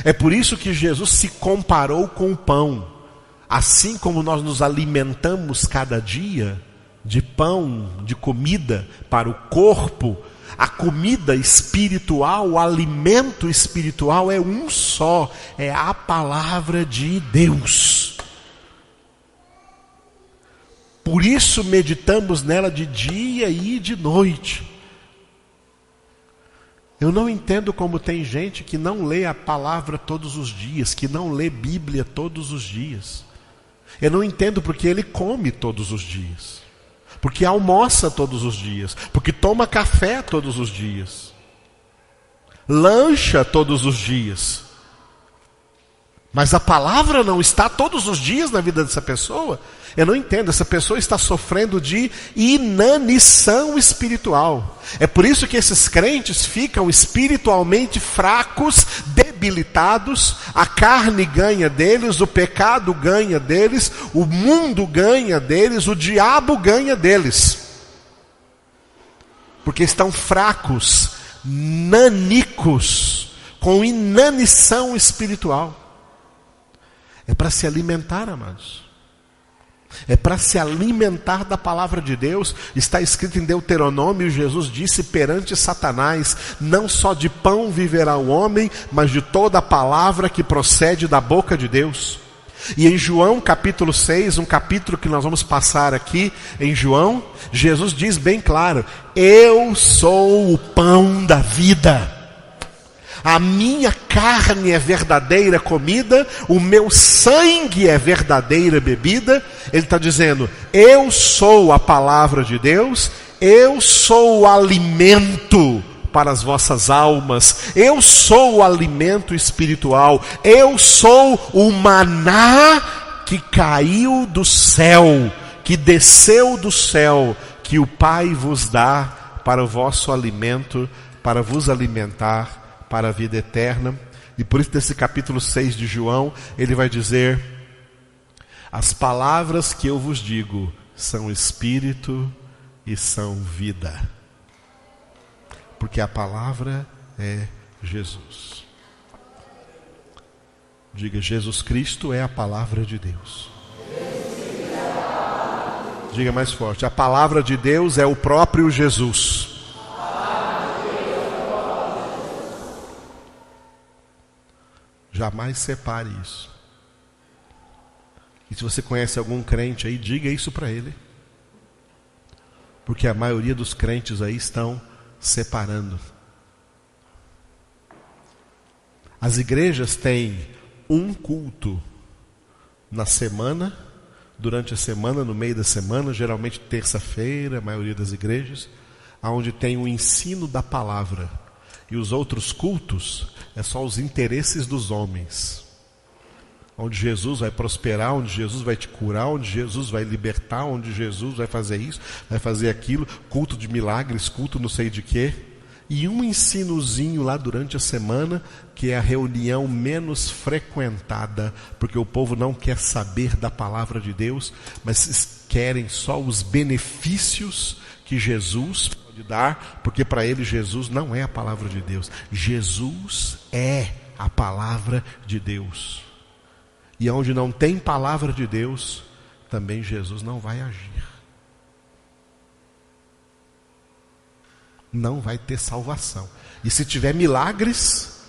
É por isso que Jesus se comparou com o pão. Assim como nós nos alimentamos cada dia de pão, de comida para o corpo, a comida espiritual, o alimento espiritual é um só, é a palavra de Deus. Por isso meditamos nela de dia e de noite. Eu não entendo como tem gente que não lê a palavra todos os dias, que não lê Bíblia todos os dias. Eu não entendo porque ele come todos os dias, porque almoça todos os dias, porque toma café todos os dias, lancha todos os dias. Mas a palavra não está todos os dias na vida dessa pessoa. Eu não entendo, essa pessoa está sofrendo de inanição espiritual. É por isso que esses crentes ficam espiritualmente fracos, debilitados, a carne ganha deles, o pecado ganha deles, o mundo ganha deles, o diabo ganha deles. Porque estão fracos, nanicos, com inanição espiritual. É para se alimentar, amados. É para se alimentar da palavra de Deus. Está escrito em Deuteronômio, Jesus disse perante Satanás: não só de pão viverá o homem, mas de toda a palavra que procede da boca de Deus. E em João capítulo 6, um capítulo que nós vamos passar aqui em João, Jesus diz bem claro: eu sou o pão da vida. A minha carne é verdadeira comida, o meu sangue é verdadeira bebida. Ele está dizendo: eu sou a palavra de Deus, eu sou o alimento para as vossas almas, eu sou o alimento espiritual, eu sou o maná que caiu do céu, que desceu do céu, que o Pai vos dá para o vosso alimento, para vos alimentar para a vida eterna. E por isso nesse capítulo 6 de João, ele vai dizer: as palavras que eu vos digo são espírito e são vida. Porque a palavra é Jesus. Diga: Jesus Cristo é a palavra de Deus. Diga mais forte: a palavra de Deus é o próprio Jesus. Jamais separe isso. E se você conhece algum crente aí, diga isso para ele. Porque a maioria dos crentes aí estão separando. As igrejas têm um culto na semana, durante a semana, no meio da semana, geralmente terça-feira, a maioria das igrejas, onde tem o ensino da palavra. E os outros cultos é só os interesses dos homens. Onde Jesus vai prosperar, onde Jesus vai te curar, onde Jesus vai libertar, onde Jesus vai fazer isso, vai fazer aquilo, culto de milagres, culto não sei de quê. E um ensinozinho lá durante a semana, que é a reunião menos frequentada, porque o povo não quer saber da palavra de Deus, mas querem só os benefícios que Jesus pode dar, porque para ele Jesus não é a palavra de Deus. Jesus é a palavra de Deus. E onde não tem palavra de Deus, também Jesus não vai agir. Não vai ter salvação. E se tiver milagres,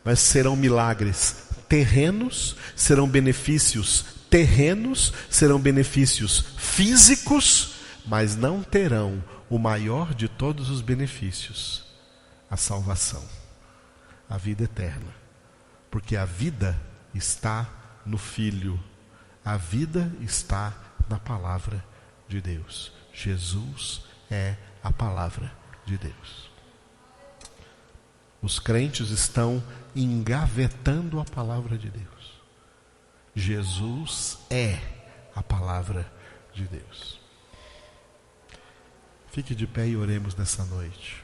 mas serão milagres terrenos, serão benefícios terrenos, serão benefícios físicos, mas não terão o maior de todos os benefícios: a salvação, a vida eterna. Porque a vida está no Filho, a vida está na palavra de Deus. Jesus é a palavra de Deus. Os crentes estão engavetando a palavra de Deus. Jesus é a palavra de Deus. Fique de pé e oremos nessa noite.